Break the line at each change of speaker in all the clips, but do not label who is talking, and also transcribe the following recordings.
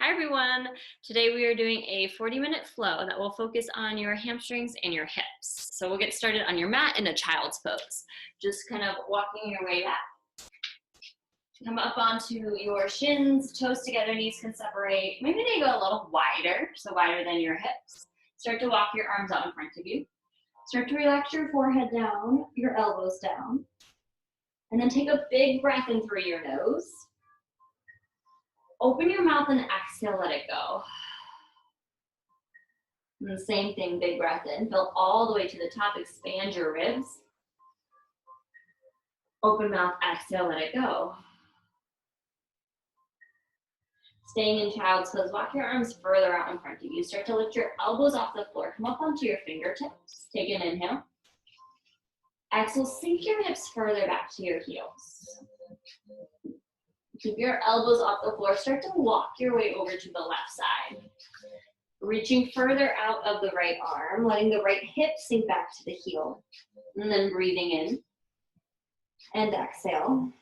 Hi everyone. Today we are doing a 40-minute flow that will focus on your hamstrings and your hips. So we'll get started on your mat in a child's pose. Just kind of walking your way back. Come up onto your shins, toes together, knees can separate. Maybe they go a little wider, so wider than your hips. Start to walk your arms out in front of you. Start to relax your forehead down, your elbows down. And then take a big breath in through your nose. Open your mouth and exhale, let it go. And the same thing, big breath in. Fill all the way to the top, expand your ribs. Open mouth, exhale, let it go. Staying in child's pose, walk your arms further out in front of you. Start to lift your elbows off the floor. Come up onto your fingertips. Take an inhale. Exhale, sink your hips further back to your heels. Keep your elbows off the floor. Start to walk your way over to the left side. Reaching further out of the right arm, letting the right hip sink back to the heel. And then breathing in and exhale.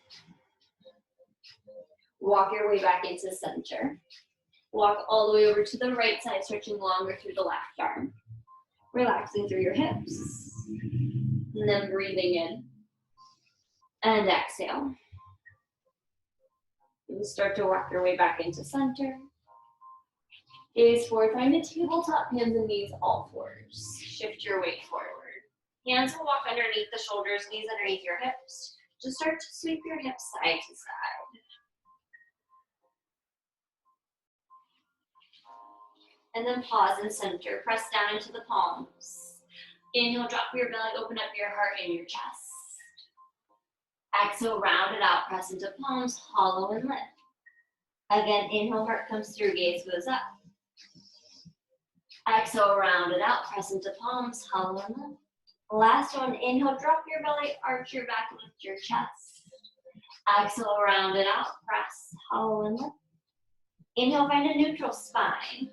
Walk your way back into center. Walk all the way over to the right side, stretching longer through the left arm. Relaxing through your hips. And then breathing in and exhale. And start to walk your way back into center. Gaze forward, find a tabletop, hands and knees all fours. Shift your weight forward. Hands will walk underneath the shoulders, knees underneath your hips. Just start to sweep your hips side to side. And then pause and center. Press down into the palms. Inhale, drop your belly, open up your heart and your chest. Exhale, round it out, press into palms, hollow and lift. Again, inhale, heart comes through, gaze goes up. Exhale, round it out, press into palms, hollow and lift. Last one, inhale, drop your belly, arch your back, lift your chest. Exhale, round it out, press, hollow and lift. Inhale, find a neutral spine.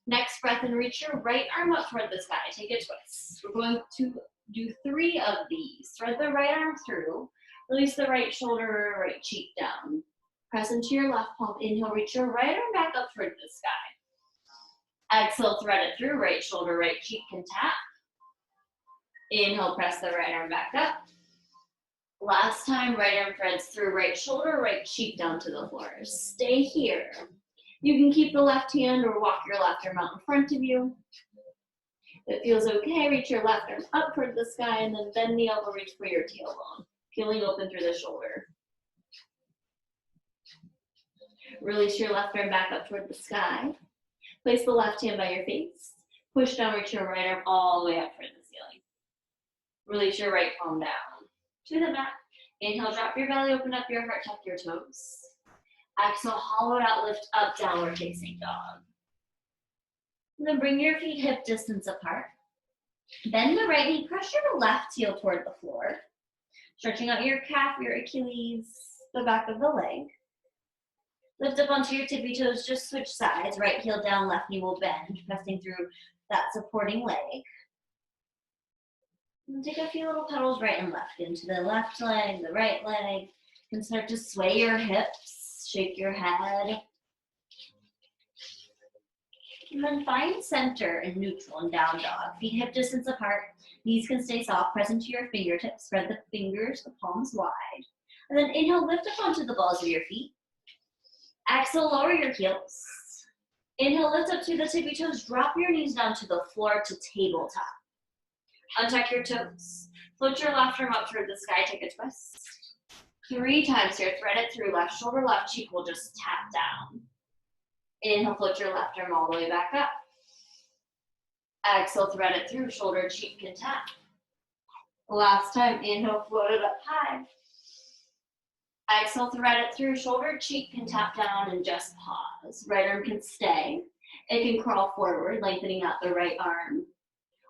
Next breath and reach your right arm up toward the sky. Take a twist. We're going to do 3 of these. Thread the right arm through. Release the right shoulder, right cheek down. Press into your left palm. Inhale, reach your right arm back up toward the sky. Exhale, thread it through. Right shoulder, right cheek can tap. Inhale, press the right arm back up. Last time, right arm threads through right shoulder, right cheek down to the floor. Stay here. You can keep the left hand or walk your left arm out in front of you. If it feels okay, reach your left arm up toward the sky and then bend the elbow, reach for your tailbone. Peeling open through the shoulder. Release your left arm back up toward the sky. Place the left hand by your face. Push down, reach your right arm all the way up toward the ceiling. Release your right palm down to the mat. Inhale, drop your belly, open up your heart, tuck your toes. Exhale, hollow it out, lift up, downward facing dog. And then bring your feet hip distance apart. Bend the right knee, press your left heel toward the floor. Stretching out your calf, your Achilles, the back of the leg. Lift up onto your tippy toes, just switch sides. Right heel down, left knee will bend, pressing through that supporting leg. And take a few little pedals right and left into the left leg, the right leg. You can start to sway your hips, shake your head. And then find center and neutral and down dog. Feet hip distance apart. Knees can stay soft. Press into your fingertips. Spread the fingers, the palms wide. And then inhale, lift up onto the balls of your feet. Exhale, lower your heels. Inhale, lift up to the tippy toes. Drop your knees down to the floor to tabletop. Untuck your toes. Float your left arm up toward the sky. Take a twist. 3 times here. Thread it through. Left shoulder, left cheek will just tap down. Inhale, float your left arm all the way back up. Exhale, thread it through. Shoulder, cheek can tap. Last time, inhale, float it up high. Exhale, thread it through. Shoulder, cheek can tap down and just pause. Right arm can stay. It can crawl forward, lengthening out the right arm.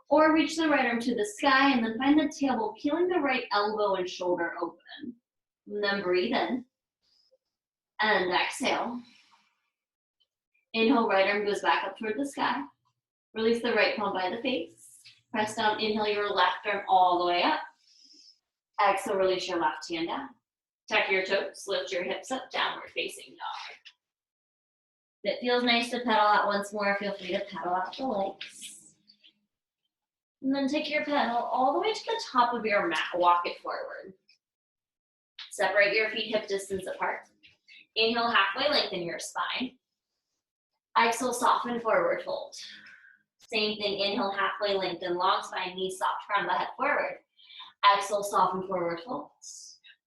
Or reach the right arm to the sky and then find the tailbone, peeling the right elbow and shoulder open. And then breathe in. And exhale. Inhale, right arm goes back up toward the sky. Release the right palm by the face. Press down, inhale your left arm all the way up. Exhale, release your left hand down. Tuck your toes, lift your hips up, downward facing dog. If it feels nice to pedal out once more, feel free to pedal out the legs. And then take your pedal all the way to the top of your mat. Walk it forward. Separate your feet hip distance apart. Inhale, halfway lengthen your spine. Exhale, soften, forward fold. Same thing, inhale, halfway lengthen, long spine, knees soft, crown of the head forward. Exhale, soften, forward fold.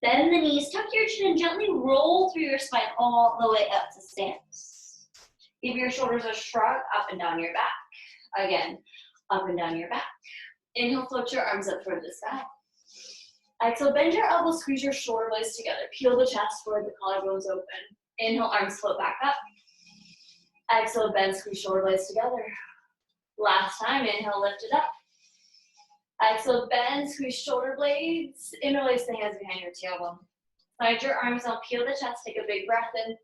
Bend the knees, tuck your chin, and gently roll through your spine all the way up to stance. Give your shoulders a shrug, up and down your back. Again, up and down your back. Inhale, float your arms up toward the sky. Exhale, bend your elbows, squeeze your shoulder blades together. Peel the chest forward, the collarbones open. Inhale, arms float back up. Exhale, bend, squeeze shoulder blades together. Last time, inhale, lift it up. Exhale, bend, squeeze shoulder blades. Interlace the hands behind your tailbone. Slide your arms out, peel the chest, take a big breath in.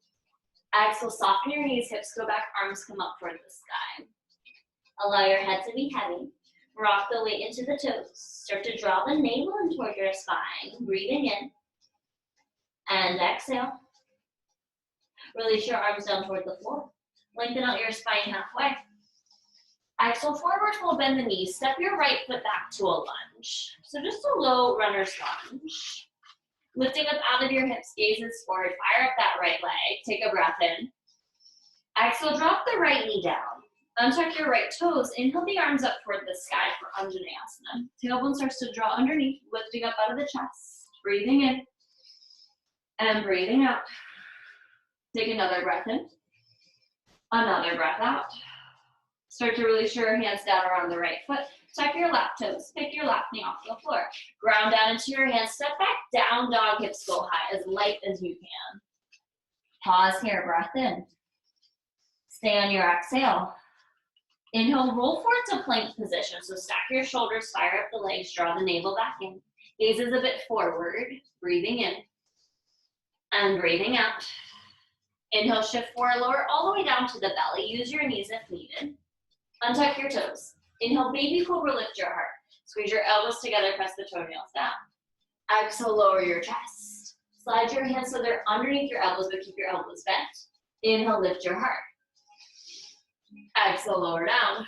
Exhale, soften your knees, hips go back, arms come up toward the sky. Allow your head to be heavy. Rock the weight into the toes. Start to draw the navel in toward your spine. Breathing in. And exhale. Release your arms down toward the floor. Lengthen out your spine halfway. Exhale, forward fold, bend the knees. Step your right foot back to a lunge. So just a low runner's lunge. Lifting up out of your hips, gazes forward. Fire up that right leg. Take a breath in. Exhale, drop the right knee down. Untuck your right toes. Inhale the arms up toward the sky for Anjaneyasana. Tailbone starts to draw underneath, lifting up out of the chest. Breathing in. And breathing out. Take another breath in. Another breath out. Start to release your hands down around the right foot. Tuck your left toes. Pick your left knee off the floor. Ground down into your hands. Step back, down dog, hips go high, as light as you can. Pause here, breath in. Stay on your exhale. Inhale, roll forward to plank position. So stack your shoulders, fire up the legs, draw the navel back in. Gaze is a bit forward. Breathing in. And breathing out. Inhale, shift forward, lower all the way down to the belly. Use your knees if needed. Untuck your toes. Inhale, baby cobra, lift your heart. Squeeze your elbows together, press the toenails down. Exhale, lower your chest. Slide your hands so they're underneath your elbows, but keep your elbows bent. Inhale, lift your heart. Exhale, lower down.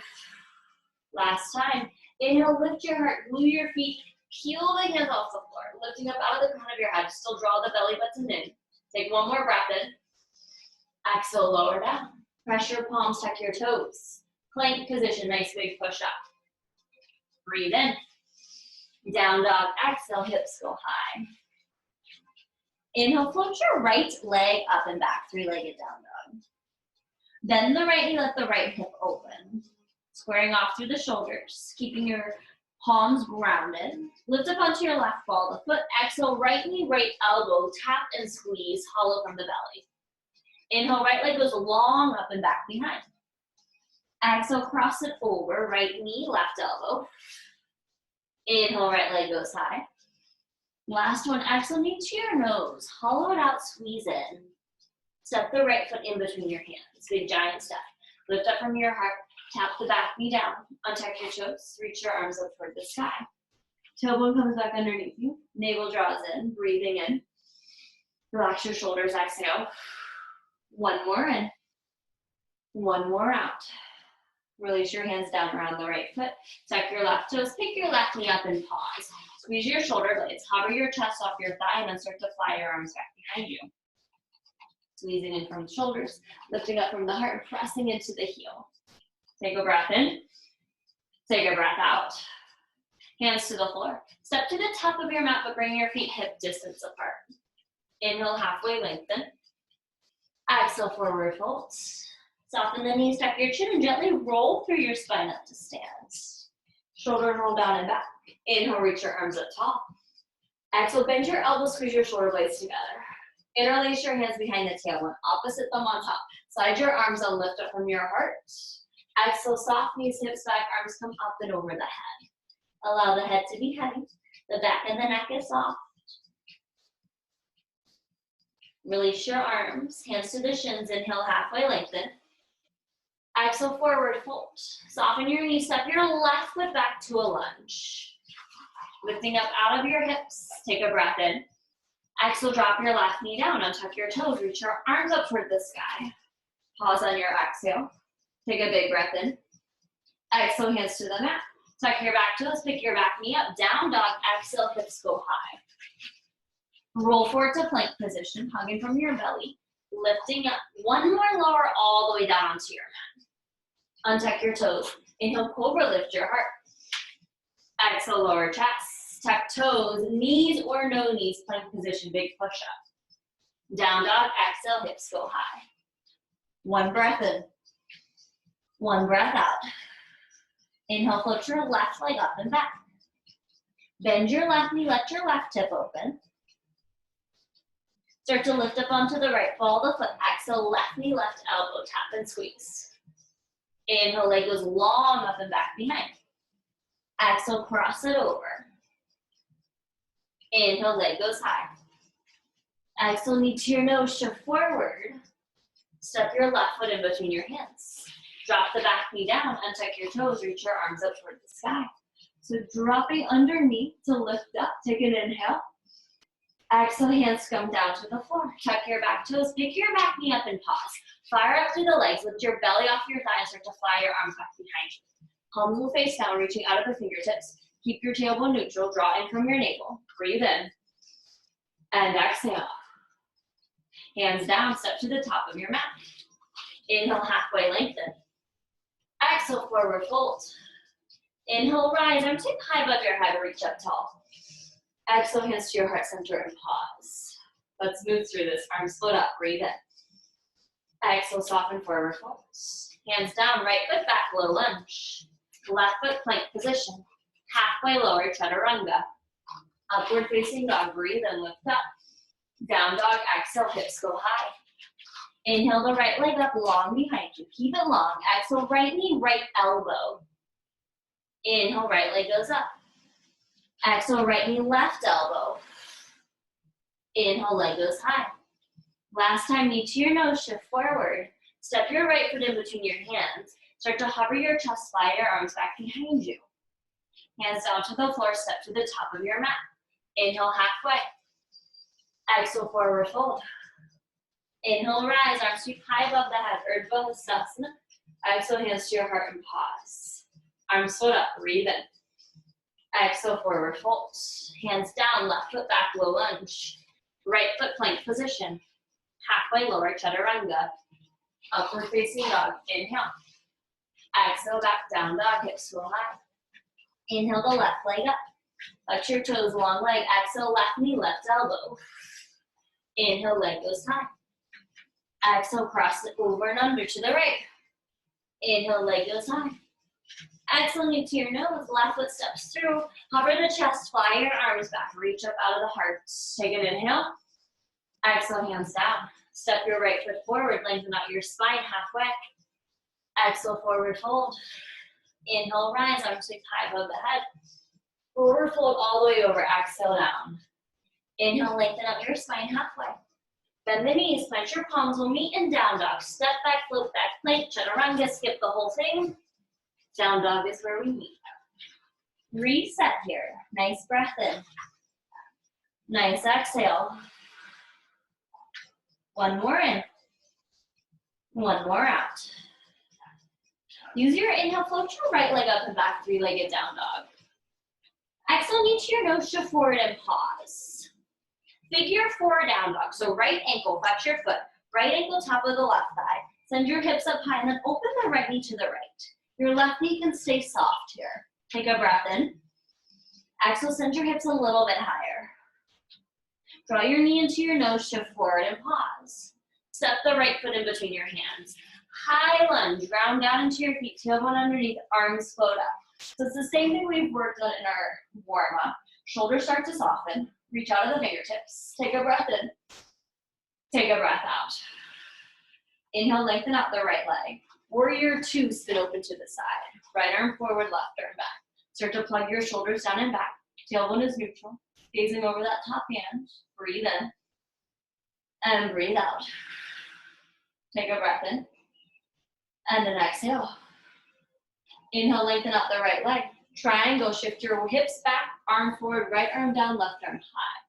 Last time. Inhale, lift your heart, glue your feet, peel the hands off the floor, lifting up out of the crown of your head. Still draw the belly button in. Take one more breath in. Exhale, lower down. Press your palms, tuck your toes. Plank position, nice big push up. Breathe in. Down dog, exhale, hips go high. Inhale, float your right leg up and back, three-legged down dog. Bend the right knee, let the right hip open. Squaring off through the shoulders, keeping your palms grounded. Lift up onto your left ball of the foot. Exhale, right knee, right elbow, tap and squeeze, hollow from the belly. Inhale, right leg goes long up and back behind. Exhale, cross it over, right knee, left elbow. Inhale, right leg goes high. Last one, exhale, knee to your nose. Hollow it out, squeeze in. Step the right foot in between your hands. Big giant step. Lift up from your heart. Tap the back knee down. Untuck your toes. Reach your arms up toward the sky. Tailbone comes back underneath you. Navel draws in. Breathing in. Relax your shoulders. Exhale. One more in. One more out. Release your hands down around the right foot. Tuck your left toes. Pick your left knee up and pause. Squeeze your shoulder blades. Hover your chest off your thigh and then start to fly your arms back behind you. Squeezing in from the shoulders. Lifting up from the heart and pressing into the heel. Take a breath in. Take a breath out. Hands to the floor. Step to the top of your mat, but bring your feet hip distance apart. Inhale, halfway lengthen. Exhale, forward fold. Soften the knees, tuck your chin, and gently roll through your spine up to stance. Shoulders roll down and back. Inhale, reach your arms up tall. Exhale, bend your elbows, squeeze your shoulder blades together. Interlace your hands behind the tailbone, opposite thumb on top. Slide your arms and lift up from your heart. Exhale, soft knees, hips back, arms come up and over the head. Allow the head to be heavy. The back of the neck is soft. Release your arms, hands to the shins, inhale, halfway lengthen. Exhale, forward fold. Soften your knees, step your left foot back to a lunge. Lifting up out of your hips, take a breath in. Exhale, drop your left knee down, untuck your toes, reach your arms up toward the sky. Pause on your exhale. Take a big breath in. Exhale, hands to the mat. Tuck your back toes, pick your back knee up. Down dog, exhale, hips go high. Roll forward to plank position, hugging from your belly. Lifting up, one more lower all the way down onto your mat. Untuck your toes. Inhale, cobra, lift your heart. Exhale, lower chest. Tuck toes, knees or no knees, plank position, big push up. Down dog, exhale, hips go high. One breath in. One breath out. Inhale, float your left leg up and back. Bend your left knee, let your left hip open. Start to lift up onto the right, follow the foot. Exhale, left knee, left elbow, tap and squeeze. Inhale, leg goes long up and back behind. Exhale, cross it over. Inhale, leg goes high. Exhale, knee to your nose, shift forward. Step your left foot in between your hands. Drop the back knee down, untuck your toes, reach your arms up toward the sky. So dropping underneath to lift up, take an inhale. Exhale, hands come down to the floor. Tuck your back toes, pick your back knee up and pause. Fire up through the legs, lift your belly off your thighs, start to fly your arms back behind you. Palms will face down, reaching out of the fingertips. Keep your tailbone neutral, draw in from your navel. Breathe in. And exhale. Hands down, step to the top of your mat. Inhale, halfway lengthen. Exhale, forward fold. Inhale, rise, arms hip high above your head, reach up tall. Exhale, hands to your heart center and pause. Let's move through this. Arms split up, breathe in. Exhale, soften forward fold. Hands down, right foot back, low lunge. Left foot plank position. Halfway lower, chaturanga. Upward facing dog, breathe and lift up. Down dog, exhale, hips go high. Inhale the right leg up long behind you. Keep it long. Exhale, right knee, right elbow. Inhale, right leg goes up. Exhale, right knee, left elbow. Inhale, leg goes high. Last time, knee to your nose, shift forward. Step your right foot in between your hands. Start to hover your chest, fly your arms back behind you. Hands down to the floor, step to the top of your mat. Inhale, halfway. Exhale, forward fold. Inhale, rise, arms sweep high above the head, Urdhva Hastasana. Exhale, hands to your heart and pause. Arms foot up, breathe in. Exhale, forward fold. Hands down, left foot back, low lunge. Right foot plank position. Halfway lower, chaturanga. Upward facing dog, inhale. Exhale, back down dog, hips go high. Inhale the left leg up. Touch your toes, long leg. Exhale, left knee, left elbow. Inhale, leg goes high. Exhale, cross it over and under to the right. Inhale, leg goes high. Exhale, knee to your nose, left foot steps through. Hover the chest, fly your arms back. Reach up out of the heart. Take an inhale. Exhale, hands down. Step your right foot forward, lengthen out your spine halfway. Exhale, forward fold. Inhale, rise, arms sweep high above the head. Forward fold all the way over, exhale down. Inhale, lengthen out your spine halfway. Bend the knees, plant your palms, will meet in down dog. Step back, float back, plank, chaturanga, skip the whole thing. Down dog is where we meet. Reset here. Nice breath in. Nice exhale. One more in. One more out. Use your inhale, float your right leg up and back, three-legged down dog. Exhale, knee to your nose, shift forward and pause. Figure four down dog. So right ankle, flex your foot. Right ankle, top of the left thigh. Send your hips up high and then open the right knee to the right. Your left knee can stay soft here. Take a breath in. Exhale, send your hips a little bit higher. Draw your knee into your nose, shift forward and pause. Step the right foot in between your hands. High lunge, ground down into your feet, tailbone underneath, arms float up. So it's the same thing we've worked on in our warm-up. Shoulders start to soften. Reach out of the fingertips. Take a breath in. Take a breath out. Inhale, lengthen out the right leg. Warrior two, spin open to the side. Right arm forward, left arm back. Start to plug your shoulders down and back. Tailbone is neutral. Gazing over that top hand. Breathe in. And breathe out. Take a breath in. And then exhale. Inhale, lengthen out the right leg. Triangle, shift your hips back, arm forward, right arm down, left arm high.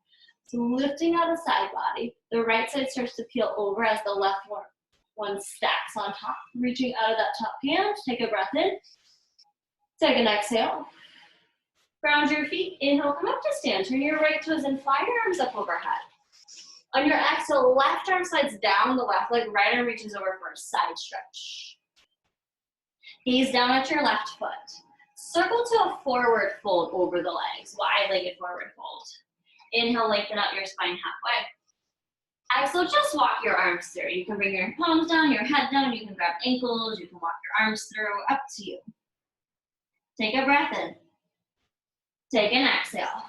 So lifting out the side body, the right side starts to peel over as the left one One stacks on top, reaching out of that top hand. Take a breath in. Take an exhale. Ground your feet. Inhale, come up to stand. Turn your right toes and fly your arms up overhead. On your exhale, left arm slides down the left leg, right arm reaches over for a side stretch. Gaze down at your left foot. Circle to a forward fold over the legs, wide-legged forward fold. Inhale, lengthen out your spine halfway. Exhale, just walk your arms through. You can bring your palms down, your head down, you can grab ankles, you can walk your arms through, up to you. Take a breath in. Take an exhale.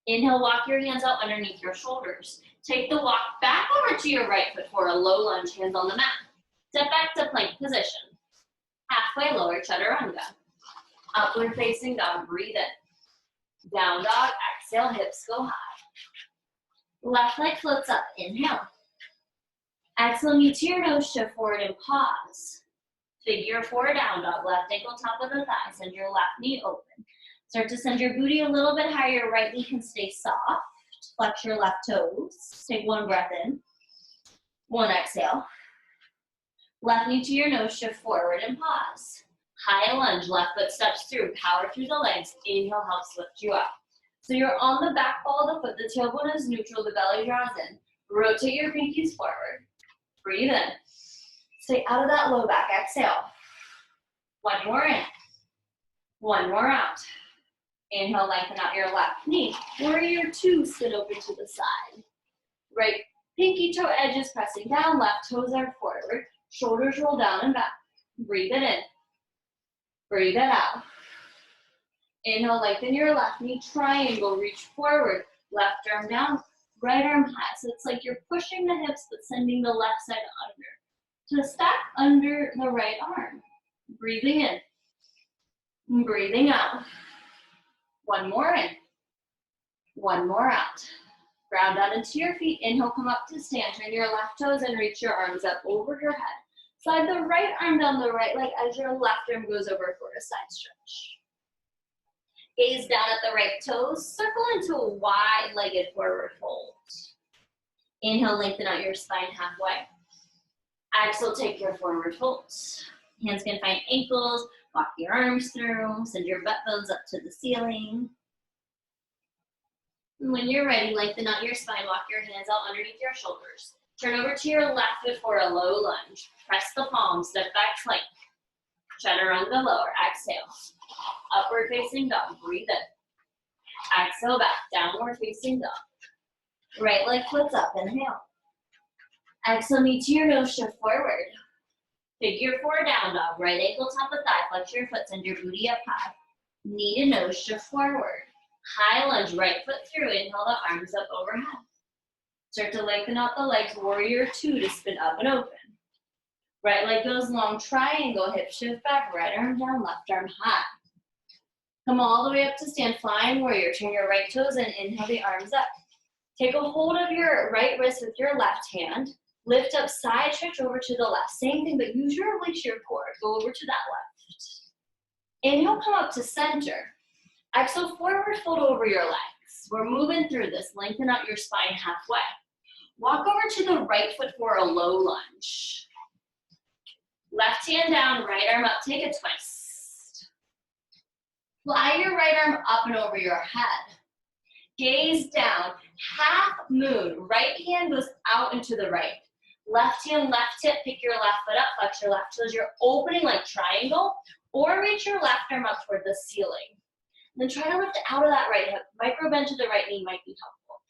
Inhale, walk your hands out underneath your shoulders. Take the walk back over to your right foot for a low lunge, hands on the mat. Step back to plank position. Halfway lower, chaturanga. Upward facing dog, breathe in. Down dog, exhale, hips go high. Left leg floats up, inhale. Exhale, knee to your nose, shift forward and pause. Figure four down dog, left ankle top of the thigh, send your left knee open. Start to send your booty a little bit higher, right knee can stay soft. Flex your left toes. Take one breath in. One exhale. Left knee to your nose, shift forward and pause. High lunge, left foot steps through, power through the legs. Inhale helps lift you up. So you're on the back ball of the foot, the tailbone is neutral, the belly draws in. Rotate your pinkies forward. Breathe in. Stay out of that low back, exhale. One more in. One more out. Inhale, lengthen out your left knee. Warrior two, sit open to the side. Right pinky toe edges pressing down, left toes are forward. Shoulders roll down and back. Breathe it in. Breathe it out. Inhale, lengthen your left knee, triangle, reach forward. Left arm down, right arm high. So it's like you're pushing the hips but sending the left side under. To stack under the right arm. Breathing in. Breathing out. One more in. One more out. Ground down into your feet. Inhale, come up to stand. Turn your left toes and reach your arms up over your head. Slide the right arm down the right leg as your left arm goes over for a side stretch. Gaze down at the right toes. Circle into a wide-legged forward fold. Inhale, lengthen out your spine halfway. Exhale, take your forward folds. Hands can find ankles. Walk your arms through. Send your butt bones up to the ceiling. And when you're ready, lengthen out your spine. Walk your hands out underneath your shoulders. Turn over to your left foot for a low lunge. Press the palms, step back plank. Chaturanga lower, exhale. Upward facing dog, breathe in. Exhale back, downward facing dog. Right leg floats up, inhale. Exhale, knee to your nose, shift forward. Figure four down dog, right ankle top of thigh, flex your foot, send your booty up high. Knee to nose, shift forward. High lunge, right foot through, inhale the arms up overhead. Start to lengthen out the legs, warrior two to spin up and open. Right leg goes long, triangle, hip shift back, right arm down, left arm high. Come all the way up to stand, flying warrior. Turn your right toes in, inhale the arms up. Take a hold of your right wrist with your left hand. Lift up, side stretch over to the left. Same thing, but use your obliques, your core. Go over to that left. Inhale, come up to center. Exhale, forward fold over your legs. We're moving through this. Lengthen out your spine halfway. Walk over to the right foot for a low lunge. Left hand down, right arm up, take a twist. Fly your right arm up and over your head. Gaze down, half moon. Right hand goes out and to the right. Left hand, left hip, pick your left foot up, flex your left toes. You're opening like triangle, or reach your left arm up toward the ceiling. Then try to lift out of that right hip. Micro bend to the right knee might be helpful.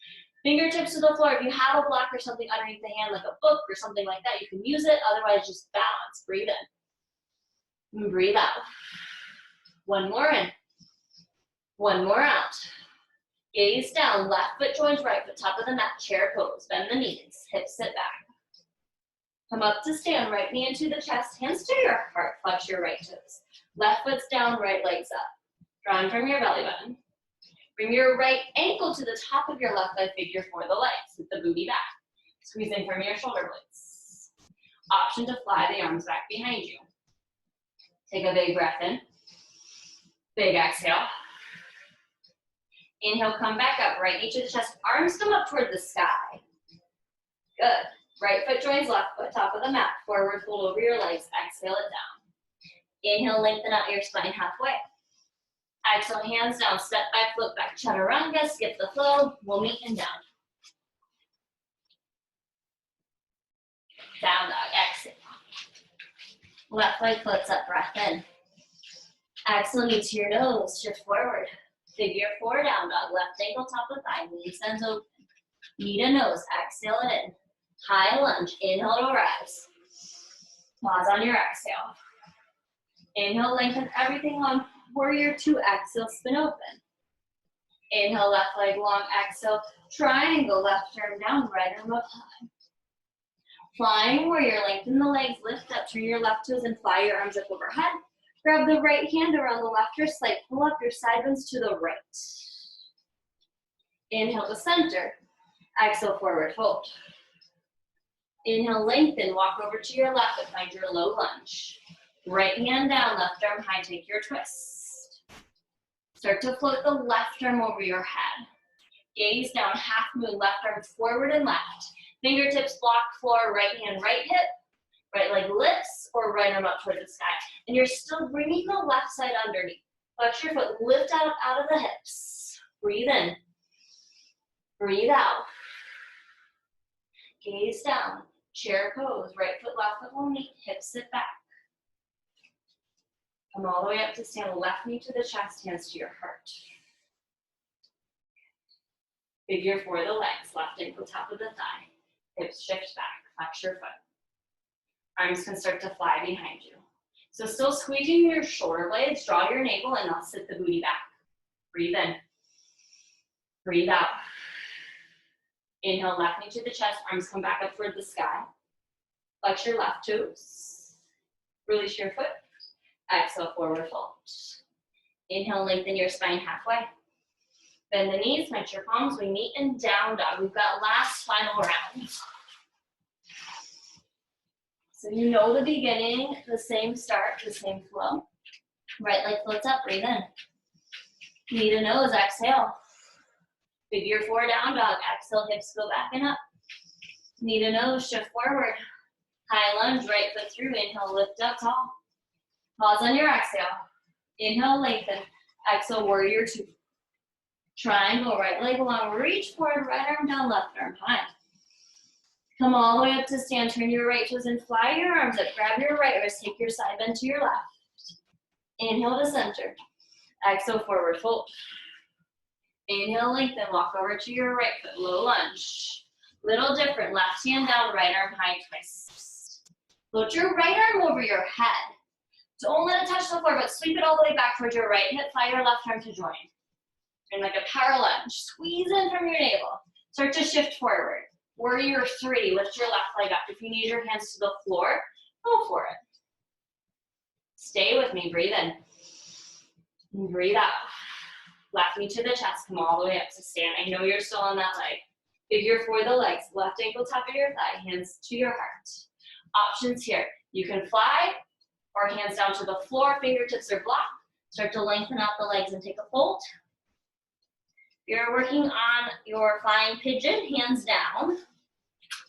Fingertips to the floor. If you have a block or something underneath the hand, like a book or something like that, you can use it. Otherwise, just balance. Breathe in. And breathe out. One more in. One more out. Gaze down. Left foot joins right foot. Top of the mat. Chair pose. Bend the knees. Hips sit back. Come up to stand. Right knee into the chest. Hands to your heart. Flex your right toes. Left foot's down. Right leg's up. Drawing from your belly button. Bring your right ankle to the top of your left leg, figure for the legs. With the booty back. Squeezing from your shoulder blades. Option to fly the arms back behind you. Take a big breath in. Big exhale. Inhale, come back up. Right knee to the chest. Arms come up toward the sky. Good. Right foot joins left foot, top of the mat. Forward fold over your legs. Exhale it down. Inhale, lengthen out your spine halfway. Exhale, hands down, step back, flip back, chaturanga, skip the flow. We'll meet in down. Down dog, exhale. Left leg floats up, breath in. Exhale, knee to your nose, shift forward. Figure four, down dog, left ankle, top of thigh, knees ends open. Knee to nose, exhale it in. High lunge, inhale to rise. Pause on your exhale. Inhale, lengthen everything long. Warrior two, exhale, spin open. Inhale, left leg long, exhale, triangle, left arm down, right arm up high. Flying warrior, lengthen the legs, lift up, turn your left toes and fly your arms up overhead. Grab the right hand around the left wrist, slight pull up, your side bends to the right. Inhale to center, exhale, forward fold. Inhale, lengthen, walk over to your left and find your low lunge. Right hand down, left arm high, take your twist. Start to float the left arm over your head. Gaze down, half moon, left arm forward and left. Fingertips block floor, right hand, right hip. Right leg lifts or right arm up toward the sky. And you're still bringing the left side underneath. Flex your foot, lift out of the hips. Breathe in. Breathe out. Gaze down. Chair pose. Right foot, left foot will meet. Hips sit back. Come all the way up to stand. Left knee to the chest, hands to your heart. Figure four the legs. Left ankle, top of the thigh. Hips shift back. Flex your foot. Arms can start to fly behind you. So still squeezing your shoulder blades, draw your navel, and now sit the booty back. Breathe in. Breathe out. Inhale, left knee to the chest, arms come back up toward the sky. Flex your left toes. Release your foot. Exhale, forward fold. Inhale, lengthen your spine halfway. Bend the knees, match your palms. We meet in down dog. We've got last final round. So you know the beginning, the same start, the same flow. Right leg floats up, breathe in. Knee to nose, exhale. Figure four, down dog. Exhale, hips go back and up. Knee to nose, shift forward. High lunge, right foot through. Inhale, lift up tall. Pause on your exhale. Inhale, lengthen. Exhale, warrior two. Triangle, right leg long. Reach forward, right arm down, left arm high. Come all the way up to stand. Turn your right toes and fly your arms up. Grab your right wrist. Take your side bend to your left. Inhale to center. Exhale, forward fold. Inhale, lengthen. Walk over to your right foot. Low lunge. Little different. Left hand down, right arm high twist. Float your right arm over your head. Don't let it touch the floor, but sweep it all the way back towards your right hip. Fly your left arm to join. And like a power lunge. Squeeze in from your navel. Start to shift forward. Warrior three, lift your left leg up. If you need your hands to the floor, go for it. Stay with me, breathe in. And breathe out. Left knee to the chest, come all the way up to stand. I know you're still on that leg. Figure four the legs, left ankle, top of your thigh, hands to your heart. Options here. You can fly or hands down to the floor, fingertips are blocked. Start to lengthen out the legs and take a fold. You're working on your flying pigeon, hands down.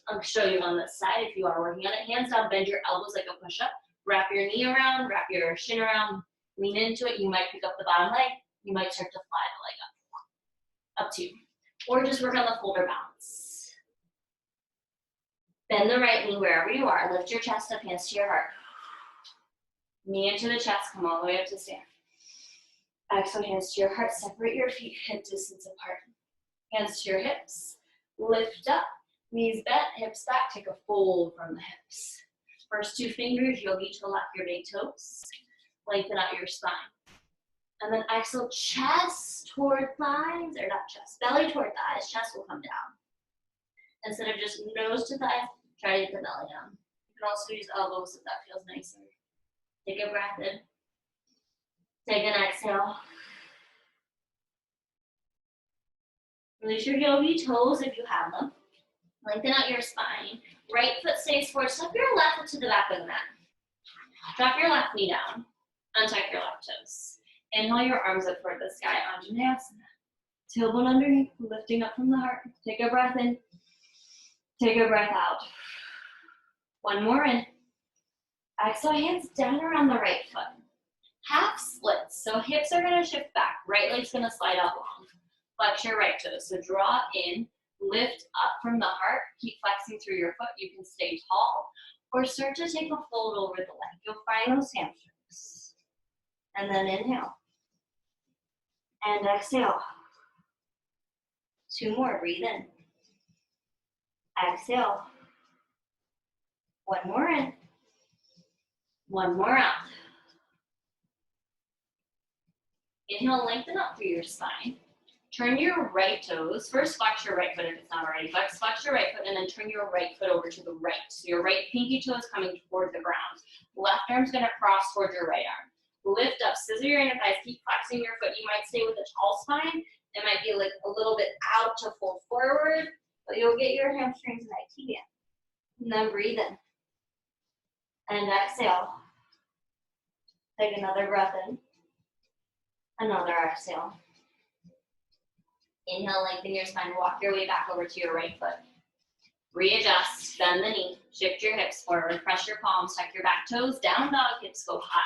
I'll show you on this side if you are working on it. Hands down, bend your elbows like a push-up. Wrap your knee around, wrap your shin around, lean into it. You might pick up the bottom leg. You might start to fly the leg up. Up to you. Or just work on the folder balance. Bend the right knee wherever you are. Lift your chest up, hands to your heart. Knee into the chest, come all the way up to stand. Exhale, hands to your heart. Separate your feet hip distance apart. Hands to your hips. Lift up. Knees bent, hips back. Take a fold from the hips. First two fingers, yogi to left your big toes. Lengthen out your spine. And then exhale, chest toward thighs, or not chest, belly toward thighs. Chest will come down. Instead of just nose to thighs, try to get the belly down. You can also use elbows if that feels nicer. Take a breath in. Take an exhale. Release your yogi toes if you have them. Lengthen out your spine. Right foot stays forward. Step your left foot to the back of the mat. Drop your left knee down. Untuck your left toes. Inhale your arms up toward the sky. Anjaneyasana. Tailbone underneath, lifting up from the heart. Take a breath in. Take a breath out. One more in. Exhale, hands down around the right foot. Half splits, so hips are gonna shift back. Right leg's gonna slide out long. Flex your right toes, so draw in, lift up from the heart, keep flexing through your foot. You can stay tall, or start to take a fold over the leg. You'll find those hamstrings. And then inhale. And exhale. Two more, breathe in. Exhale. One more in. One more out. Inhale, lengthen up through your spine. Turn your right toes. First, flex your right foot if it's not already flexed. Flex your right foot and then turn your right foot over to the right. So your right pinky toe is coming toward the ground. Left arm's gonna cross towards your right arm. Lift up, scissor your inner thighs, keep flexing your foot. You might stay with a tall spine. It might be like a little bit out to fold forward, but you'll get your hamstrings nice again. And then breathe in. And exhale. Take another breath in. Another exhale. Inhale, lengthen your spine, walk your way back over to your right foot. Readjust, bend the knee, shift your hips forward, press your palms, tuck your back toes, down dog, hips go high.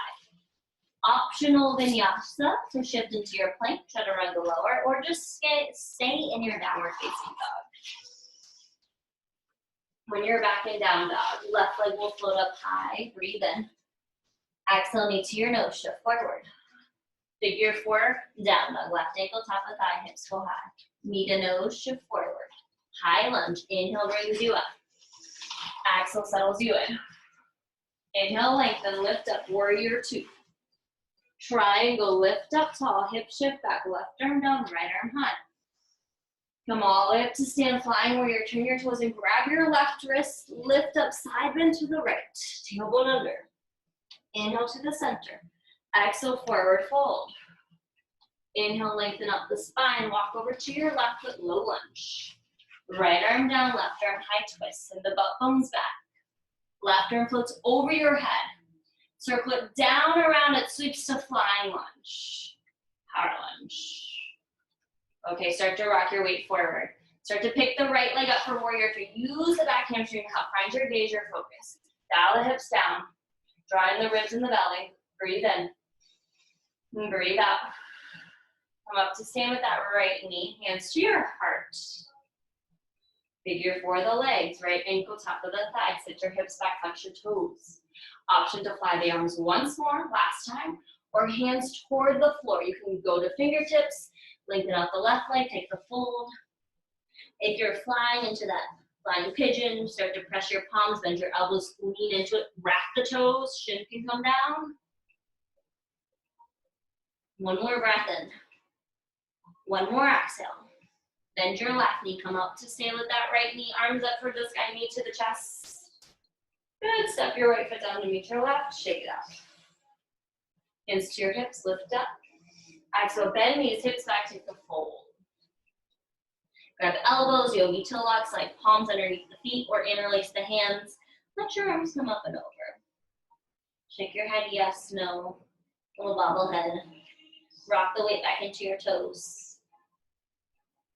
Optional vinyasa to shift into your plank, chaturanga lower, or just stay in your downward facing dog. When you're back in down dog, left leg will float up high, breathe in. Exhale, knee to your nose, shift forward. Figure four, down dog, left ankle, top of thigh, hips go high. Knee to nose, shift forward. High lunge, inhale brings you up. Exhale settles you in. Inhale, lengthen, lift up, warrior two. Triangle, lift up tall, hip shift back, left arm down, right arm high. Come all the way up to stand, flying warrior, turn your toes and grab your left wrist, lift up, side bend to the right, tailbone under. Inhale to the center. Exhale, forward fold. Inhale, lengthen up the spine, walk over to your left foot, low lunge. Right arm down, left arm high twist, and the butt bones back. Left arm floats over your head. Circle it down around it, sweeps to flying lunge. Power lunge. Okay, start to rock your weight forward. Start to pick the right leg up for warrior three. Use the back hamstring to help find your gaze, your focus. Dial the hips down. Draw in the ribs in the belly. Breathe in. And breathe out. Come up to stand with that right knee. Hands to your heart. Figure four the legs. Right ankle, top of the thigh. Sit your hips back, flex your toes. Option to fly the arms once more, last time, or hands toward the floor. You can go to fingertips, lengthen out the left leg, take the fold. If you're flying into that flying pigeon, start to press your palms, bend your elbows, lean into it, wrap the toes, shin can come down. One more breath in. One more exhale. Bend your left knee, come up to stand with that right knee, arms up for the sky, knee to the chest. Good, step your right foot down to meet your left, shake it out. Hands to your hips, lift up. Exhale, bend knees, hips back, take the fold. Grab elbows, yogi tilaks, like palms underneath the feet, or interlace the hands. Let your arms come up and over. Shake your head, yes, no. Little bobblehead. Rock the weight back into your toes.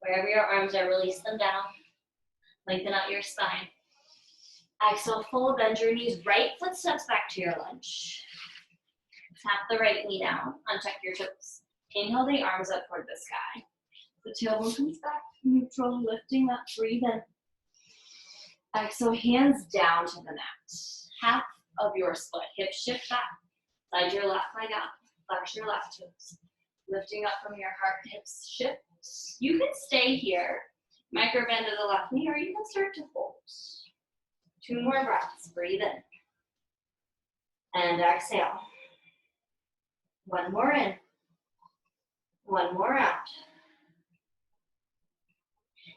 Wherever your arms are, release them down. Lengthen out your spine. Exhale, fold, bend your knees, right foot steps back to your lunge. Tap the right knee down, untuck your toes. Inhale the arms up toward the sky. The tailbone comes back, neutral, lifting up, breathe in. Exhale, hands down to the mat. Half of your split, hips shift back. Slide your left leg out, flex your left toes. Lifting up from your heart, hips shift. You can stay here, micro bend to the left knee, or you can start to fold. Two more breaths, breathe in. And exhale. One more in. One more out.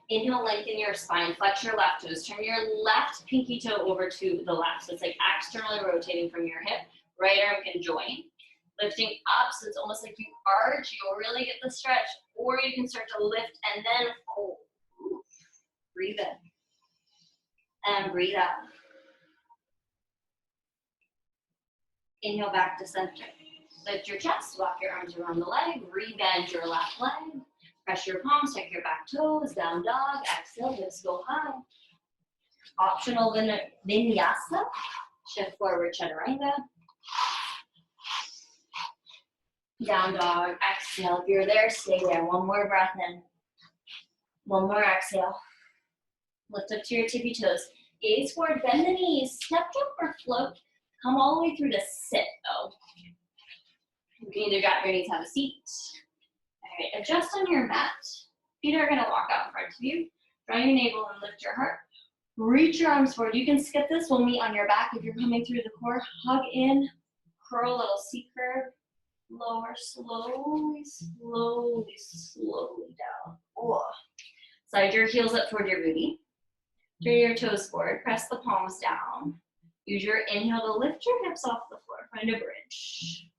Inhale, lengthen your spine, flex your left toes. Turn your left pinky toe over to the left. So it's like externally rotating from your hip. Right arm can join. Lifting up, so it's almost like you arch. You'll really get the stretch. Or you can start to lift and then fold. Breathe in. And breathe out. Inhale back to center. Lift your chest, walk your arms around the leg, rebend your left leg. Press your palms, check your back toes, down dog. Exhale, hips go high. Optional vinyasa. Shift forward, chaturanga. Down dog, exhale. If you're there, stay there. One more breath in. One more exhale. Lift up to your tippy toes. Gaze forward, bend the knees. Step, jump, or float. Come all the way through to sit, though. You can either drop your knees, have a seat. All right, adjust on your mat. Feet are gonna walk out in front of you. Draw your navel and lift your heart. Reach your arms forward. You can skip this. We'll meet on your back. If you're coming through the core, hug in. Curl, little C curve. Lower, slowly, slowly, slowly down. Oh. Slide your heels up toward your booty. Turn your toes forward. Press the palms down. Use your inhale to lift your hips off the floor. Find a bridge.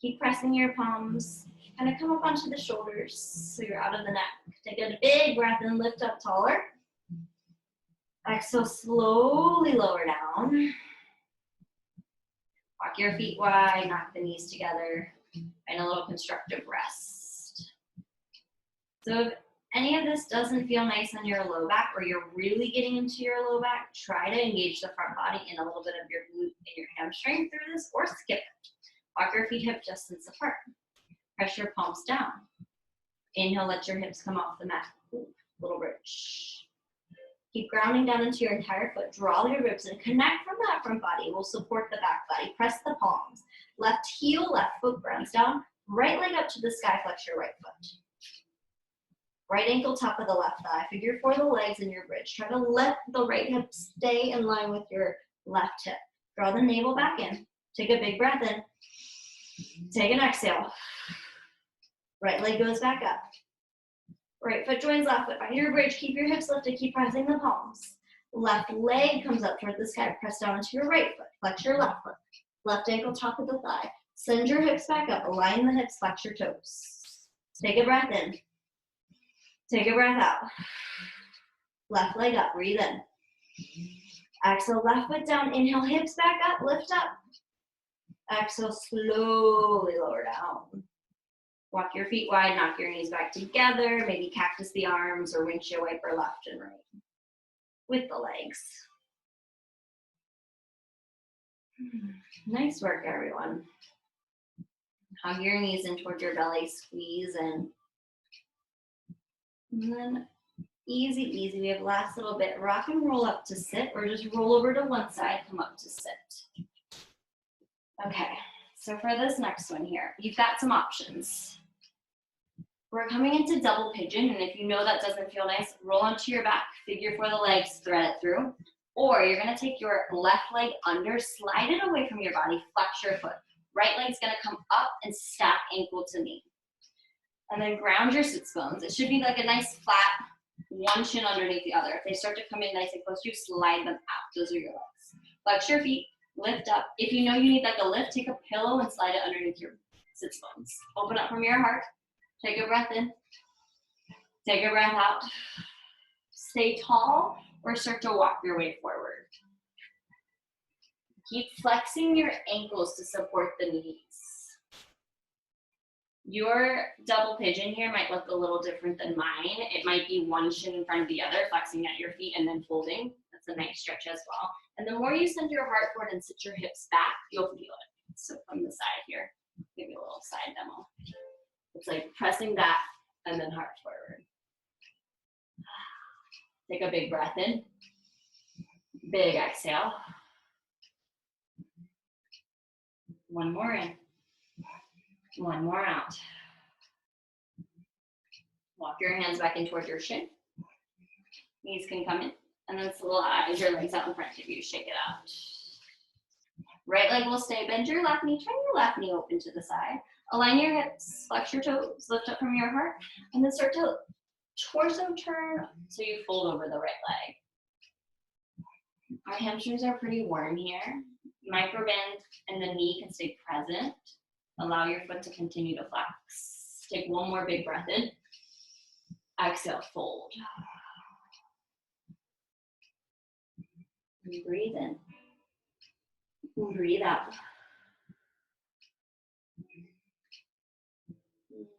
Keep pressing your palms. Kind of come up onto the shoulders so you're out of the neck. Take a big breath and lift up taller. Exhale, slowly lower down. Walk your feet wide, knock the knees together. Find a little constructive rest. So if any of this doesn't feel nice on your low back or you're really getting into your low back, try to engage the front body and a little bit of your glute and your hamstring through this, or skip it. Walk your feet hip distance apart. Press your palms down. Inhale, let your hips come off the mat. Ooh, little bridge. Keep grounding down into your entire foot. Draw your ribs and connect from that front body. We'll support the back body. Press the palms. Left heel, left foot grounds down. Right leg up to the sky, flex your right foot. Right ankle, top of the left thigh. Figure four the legs in your bridge. Try to let the right hip stay in line with your left hip. Draw the navel back in. Take a big breath in. Take an exhale. Right leg goes back up. Right foot joins left foot. Find your bridge. Keep your hips lifted. Keep pressing the palms. Left leg comes up toward the sky. Press down into your right foot. Flex your left foot. Left ankle, top of the thigh. Send your hips back up. Align the hips. Flex your toes. Take a breath in. Take a breath out. Left leg up. Breathe in. Exhale. Left foot down. Inhale. Hips back up. Lift up. Exhale. Slowly lower down. Walk your feet wide, knock your knees back together, maybe cactus the arms or windshield wiper left and right with the legs. Nice work, everyone. Hug your knees in towards your belly, squeeze in. And then easy, easy. We have last little bit. Rock and roll up to sit, or just roll over to one side, come up to sit. Okay, so for this next one here, you've got some options. We're coming into double pigeon, and if you know that doesn't feel nice, roll onto your back, figure four the legs, thread it through. Or you're gonna take your left leg under, slide it away from your body, flex your foot. Right leg's gonna come up and stack ankle to knee. And then ground your sits bones. It should be like a nice flat, one shin underneath the other. If they start to come in nice and close to you, slide them out. Those are your legs. Flex your feet, lift up. If you know you need like a lift, take a pillow and slide it underneath your sits bones. Open up from your heart. Take a breath in. Take a breath out. Stay tall or start to walk your way forward. Keep flexing your ankles to support the knees. Your double pigeon here might look a little different than mine. It might be one shin in front of the other, flexing at your feet and then folding. That's a nice stretch as well. And the more you send your heart forward and sit your hips back, you'll feel it. So from the side here, give you a little side demo. It's like pressing that and then heart forward. Take a big breath in. Big exhale. One more in. One more out. Walk your hands back in towards your shin. Knees can come in. And then slide your legs out in front of you. Shake it out. Right leg will stay. Bend your left knee. Turn your left knee open to the side. Align your hips. Flex your toes. Lift up from your heart. And then start to torso turn so you fold over the right leg. Our hamstrings are pretty warm here. Micro bend and the knee can stay present. Allow your foot to continue to flex. Take one more big breath in. Exhale, fold. And breathe in. And breathe out.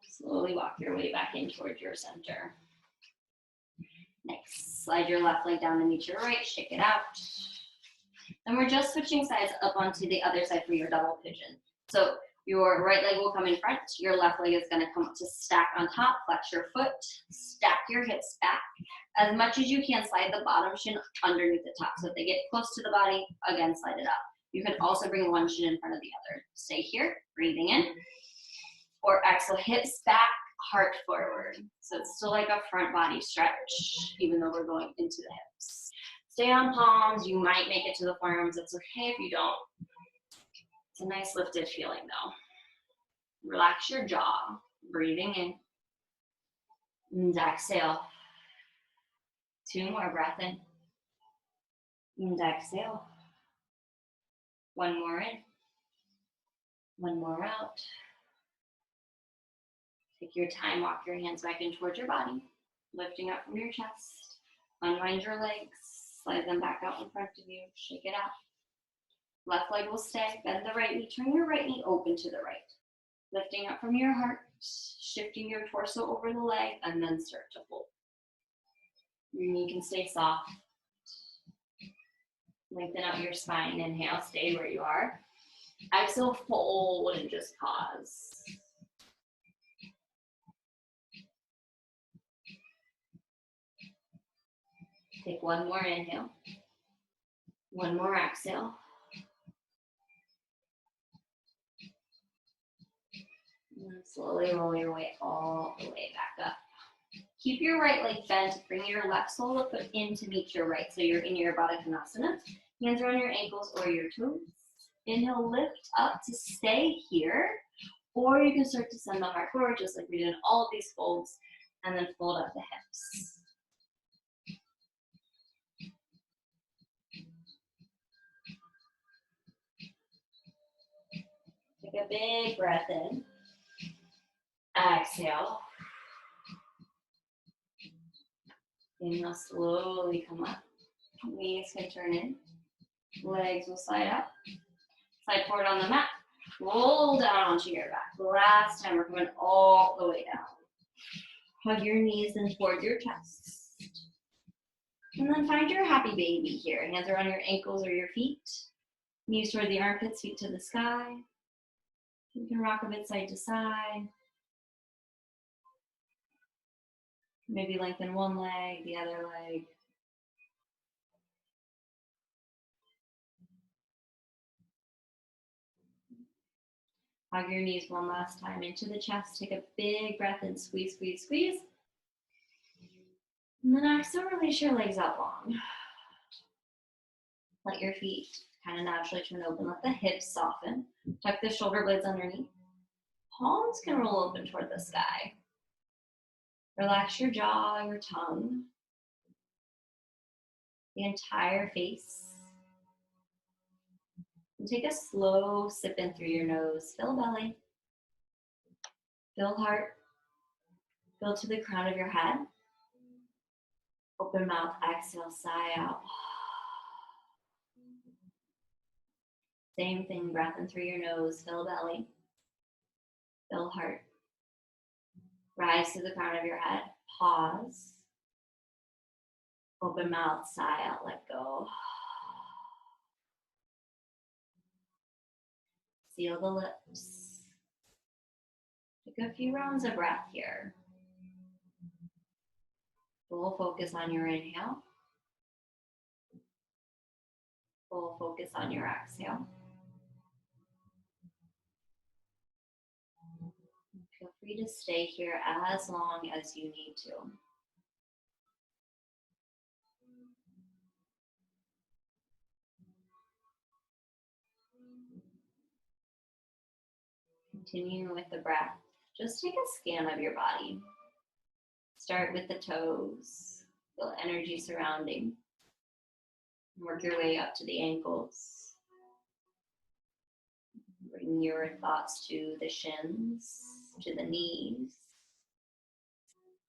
Slowly walk your way back in towards your center. Nice. Slide your left leg down to meet your right, shake it out. Then we're just switching sides up onto the other side for your double pigeon. So your right leg will come in front, your left leg is gonna come up to stack on top, flex your foot, stack your hips back. As much as you can, slide the bottom shin underneath the top. So if they get close to the body, again, slide it up. You can also bring one shin in front of the other. Stay here, breathing in. Or exhale, hips back, heart forward. So it's still like a front body stretch, even though we're going into the hips. Stay on palms. You might make it to the forearms. It's okay if you don't. It's a nice lifted feeling though. Relax your jaw, breathing in. And exhale. 2 more, breath in. And exhale. 1 more in. 1 more out. Take your time, walk your hands back in towards your body, lifting up from your chest. Unwind your legs, slide them back out in front of you, shake it out. Left leg will stay, bend the right knee, turn your right knee open to the right. Lifting up from your heart, shifting your torso over the leg, and then start to fold. Your knee can stay soft. Lengthen out your spine, inhale, stay where you are. Exhale, fold, and just pause. Take 1 more inhale. 1 more exhale. And slowly roll your way all the way back up. Keep your right leg bent. Bring your left sole of the foot in to meet your right. So you're in your Baddha Konasana. Hands are on your ankles or your toes. Inhale, lift up to stay here. Or you can start to send the heart forward, just like we did in all of these folds. And then fold up the hips. Take a big breath in. Exhale. Inhale, slowly come up. Knees can turn in. Legs will slide up. Slide forward on the mat. Roll down onto your back. Last time, we're coming all the way down. Hug your knees in towards your chest. And then find your happy baby here. Hands are on your ankles or your feet. Knees toward the armpits, feet to the sky. You can rock a bit side to side. Maybe lengthen one leg, the other leg. Hug your knees one last time into the chest. Take a big breath in, squeeze, squeeze, squeeze. And then exhale, release your legs out long. Let your feet kind of naturally turn open. Let the hips soften. Tuck the shoulder blades underneath. Palms can roll open toward the sky. Relax your jaw, your tongue, the entire face. And take a slow sip in through your nose. Fill belly. Fill heart. Fill to the crown of your head. Open mouth, exhale, sigh out. Same thing, breath in through your nose, fill belly. Fill heart. Rise to the crown of your head. Pause. Open mouth, sigh out, let go. Seal the lips. Take a few rounds of breath here. Full focus on your inhale. Full focus on your exhale. Feel free to stay here as long as you need to. Continuing with the breath, just take a scan of your body. Start with the toes, feel energy surrounding. Work your way up to the ankles. Bring your thoughts to the shins, to the knees.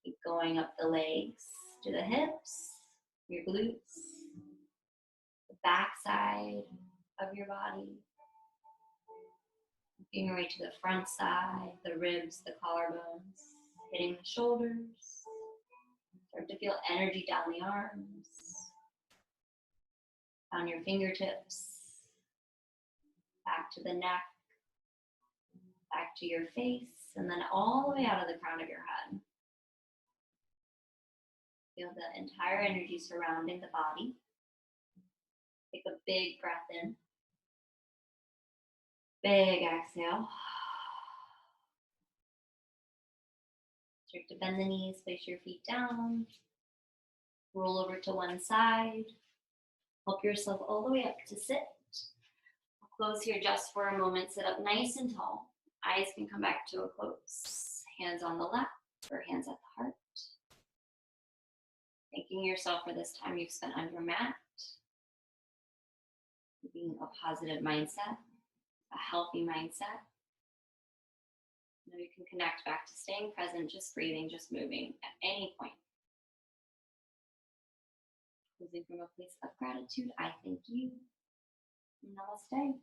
Keep going up the legs, to the hips, your glutes, the back side of your body. Working your way to the front side, the ribs, the collarbones, hitting the shoulders. Start to feel energy down the arms, down your fingertips, back to the neck, back to your face, and then all the way out of the crown of your head. Feel the entire energy surrounding the body. Take a big breath in. Big exhale. Start to bend the knees, place your feet down. Roll over to one side. Help yourself all the way up to sit. Close here just for a moment. Sit up nice and tall. Eyes can come back to a close. Hands on the lap or hands at the heart. Thanking yourself for this time you've spent on your mat. Keeping a positive mindset, a healthy mindset. Now you can connect back to staying present, just breathing, just moving at any point. Closing from a place of gratitude, I thank you. Namaste.